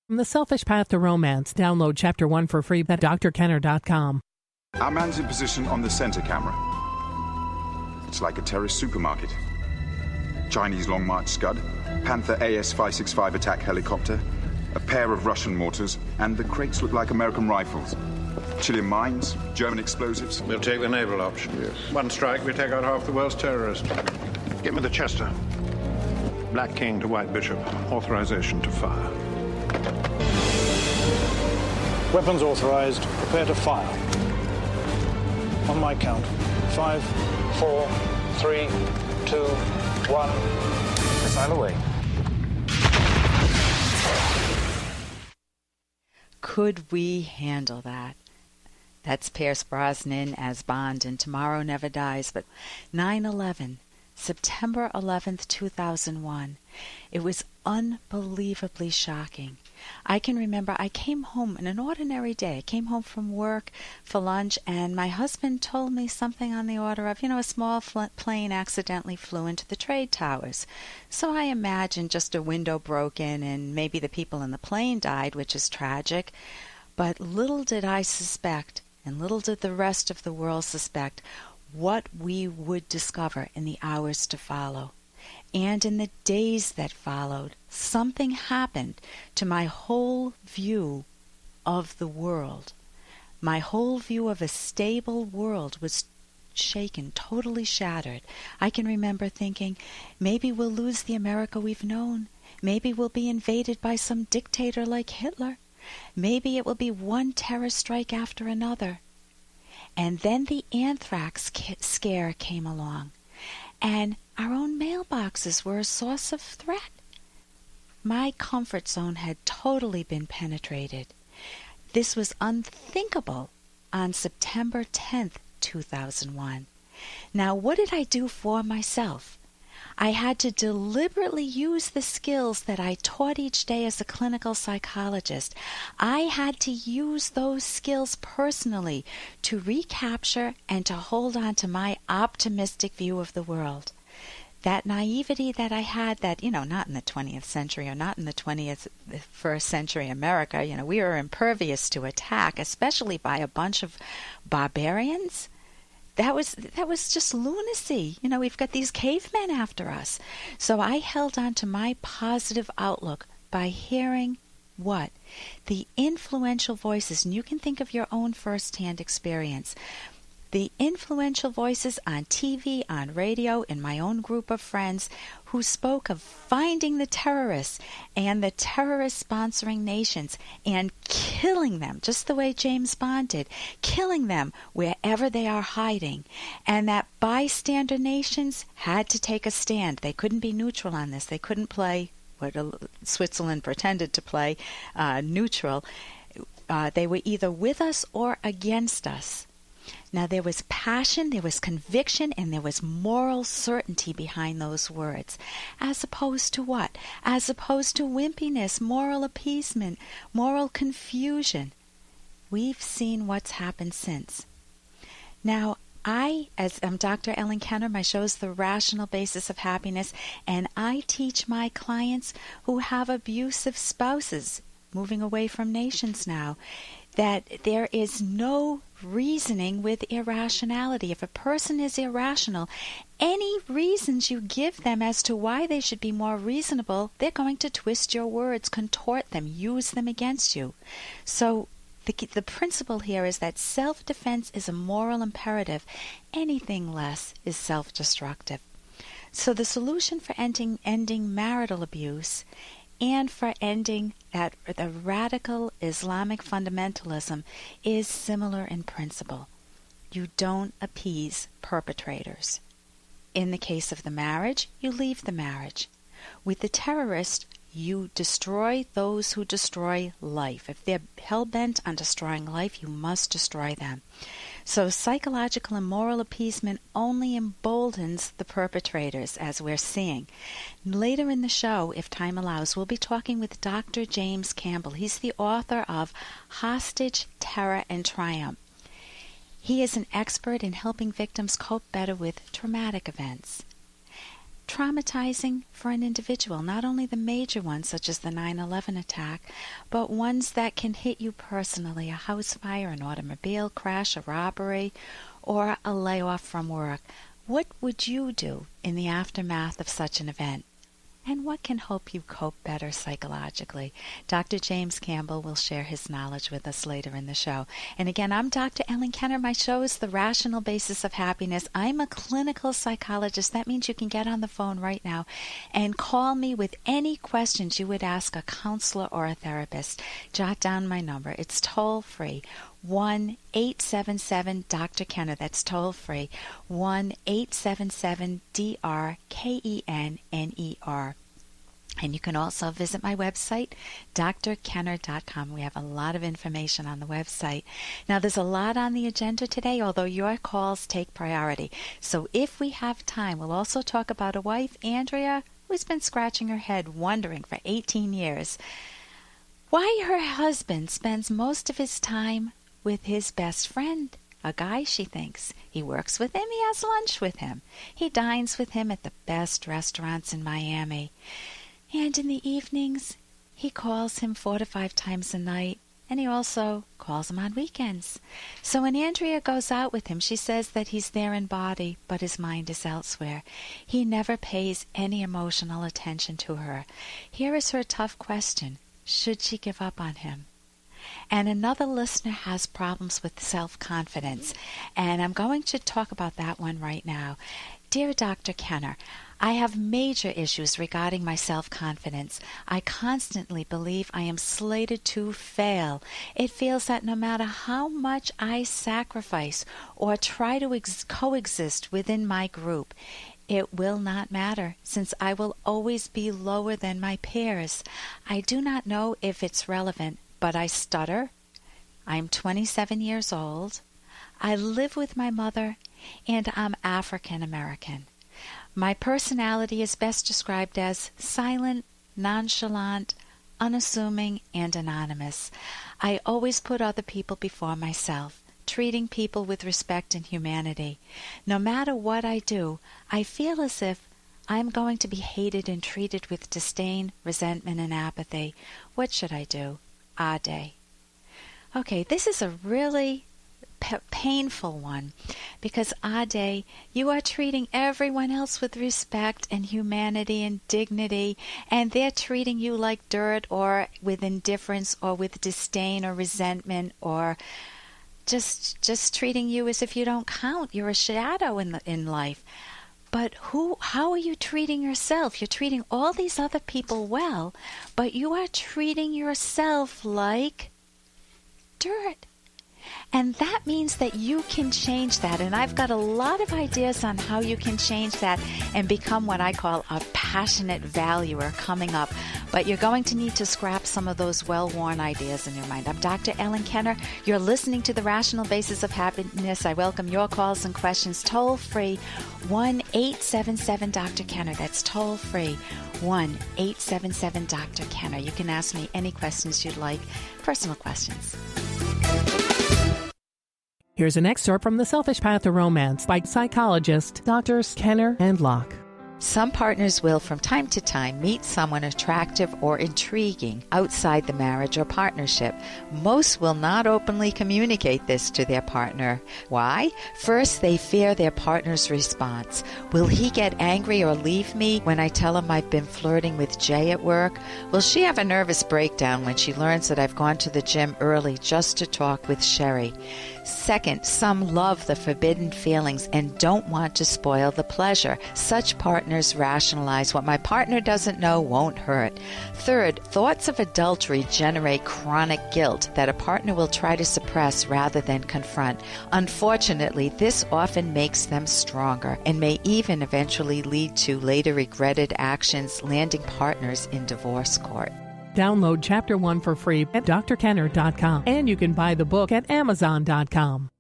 From The Selfish Path to Romance, download Chapter 1 for free at drkenner.com. Our man's in position on the center camera. It's like a terrorist supermarket. Chinese Long March Scud, Panther AS-565 attack helicopter, a pair of Russian mortars, and the crates look like American rifles. Chilean mines, German explosives. We'll take the naval option. Yes. One strike, we take out half the world's terrorists. Get me the Chester. Black King to White Bishop. Authorization to fire. Weapons authorized. Prepare to fire. On my count. 5, 4, 3, 2, 1. Missile away. Could we handle that? That's Pierce Brosnan as Bond in Tomorrow Never Dies, but 9/11, September 11th, 2001. It was unbelievably shocking. I can remember I came home on an ordinary day. I came home from work for lunch, and my husband told me something on the order of, a small plane accidentally flew into the trade towers. So I imagined just a window broke in and maybe the people in the plane died, which is tragic. But little did I suspect, and little did the rest of the world suspect, what we would discover in the hours to follow. And in the days that followed, something happened to my whole view of the world. My whole view of a stable world was shaken, totally shattered. I can remember thinking, maybe we'll lose the America we've known. Maybe we'll be invaded by some dictator like Hitler. Maybe it will be one terror strike after another. And then the anthrax scare came along, and our own mailboxes were a source of threat. My comfort zone had totally been penetrated. This was unthinkable on September 10th, 2001. Now, what did I do for myself? I had to deliberately use the skills that I taught each day as a clinical psychologist. I had to use those skills personally to recapture and to hold on to my optimistic view of the world. That naivety that I had, that, not in the 20th century or not in the 21st century America, we were impervious to attack, especially by a bunch of barbarians. That was just lunacy. We've got these cavemen after us. So I held on to my positive outlook by hearing what? The influential voices, and you can think of your own first-hand experience. The influential voices on TV, on radio, in my own group of friends who spoke of finding the terrorists and the terrorist-sponsoring nations and killing them, just the way James Bond did, killing them wherever they are hiding, and that bystander nations had to take a stand. They couldn't be neutral on this. They couldn't play what Switzerland pretended to play, neutral. They were either with us or against us. Now, there was passion, there was conviction, and there was moral certainty behind those words. As opposed to what? As opposed to wimpiness, moral appeasement, moral confusion. We've seen what's happened since. Now, I'm Dr. Ellen Kenner. My show is The Rational Basis of Happiness, and I teach my clients who have abusive spouses, moving away from nations now, that there is no reasoning with irrationality. If a person is irrational, any reasons you give them as to why they should be more reasonable, they're going to twist your words, contort them, use them against you. So the principle here is that self-defense is a moral imperative. Anything less is self-destructive. So the solution for ending marital abuse and for ending the radical Islamic fundamentalism is similar in principle. You don't appease perpetrators. In the case of the marriage, you leave the marriage. With the terrorist, you destroy those who destroy life. If they're hell-bent on destroying life, you must destroy them. So psychological and moral appeasement only emboldens the perpetrators, as we're seeing. Later in the show, if time allows, we'll be talking with Dr. James Campbell. He's the author of Hostage, Terror, and Triumph. He is an expert in helping victims cope better with traumatic events. traumatizing for an individual, not only the major ones such as the 9/11 attack, but ones that can hit you personally, a house fire, an automobile crash, a robbery, or a layoff from work. What would you do in the aftermath of such an event? And what can help you cope better psychologically? Dr. James Campbell will share his knowledge with us later in the show. And again, I'm Dr. Ellen Kenner. My show is The Rational Basis of Happiness. I'm a clinical psychologist. That means you can get on the phone right now and call me with any questions you would ask a counselor or a therapist. Jot down my number. It's toll-free. 1-877-Dr. Kenner. That's toll-free. 1-877-DRKENNER. And you can also visit my website, drkenner.com. We have a lot of information on the website. Now, there's a lot on the agenda today, although your calls take priority. So if we have time, we'll also talk about a wife, Andrea, who's been scratching her head, wondering for 18 years why her husband spends most of his time with his best friend, a guy she thinks. He works with him, he has lunch with him, he dines with him at the best restaurants in Miami. And in the evenings, he calls him 4 to 5 times a night, and he also calls him on weekends. So when Andrea goes out with him, she says that he's there in body, but his mind is elsewhere. He never pays any emotional attention to her. Here is her tough question. Should she give up on him? And another listener has problems with self-confidence, and I'm going to talk about that one right now. Dear Dr. Kenner, I have major issues regarding my self-confidence. I constantly believe I am slated to fail. It feels that no matter how much I sacrifice or try to coexist within my group, it will not matter, since I will always be lower than my peers. I do not know if it's relevant, but I stutter. I'm 27 years old. I live with my mother, and I'm African American. My personality is best described as silent, nonchalant, unassuming, and anonymous. I always put other people before myself, treating people with respect and humanity. No matter what I do, I feel as if I'm going to be hated and treated with disdain, resentment, and apathy. What should I do? Ade. Okay, this is a really painful one, because Ade, you are treating everyone else with respect and humanity and dignity, and they're treating you like dirt, or with indifference, or with disdain or resentment, or just treating you as if you don't count. You're a shadow in life. But how are you treating yourself? You're treating all these other people well, but you are treating yourself like dirt. And that means that you can change that. And I've got a lot of ideas on how you can change that and become what I call a passionate valuer coming up. But you're going to need to scrap some of those well-worn ideas in your mind. I'm Dr. Ellen Kenner. You're listening to The Rational Basis of Happiness. I welcome your calls and questions toll-free, 1-877-Dr. Kenner. That's toll-free, 1-877-Dr. Kenner. You can ask me any questions you'd like, personal questions. Here's an excerpt from The Selfish Path to Romance by psychologist Drs. Kenner and Locke. Some partners will from time to time meet someone attractive or intriguing outside the marriage or partnership. Most will not openly communicate this to their partner. Why? First, they fear their partner's response. Will he get angry or leave me when I tell him I've been flirting with Jay at work? Will she have a nervous breakdown when she learns that I've gone to the gym early just to talk with Sherry? Second, some love the forbidden feelings and don't want to spoil the pleasure. Such partners rationalize, what my partner doesn't know won't hurt. Third, thoughts of adultery generate chronic guilt that a partner will try to suppress rather than confront. Unfortunately, this often makes them stronger and may even eventually lead to later regretted actions, landing partners in divorce court. Download Chapter 1 for free at drkenner.com, and you can buy the book at amazon.com.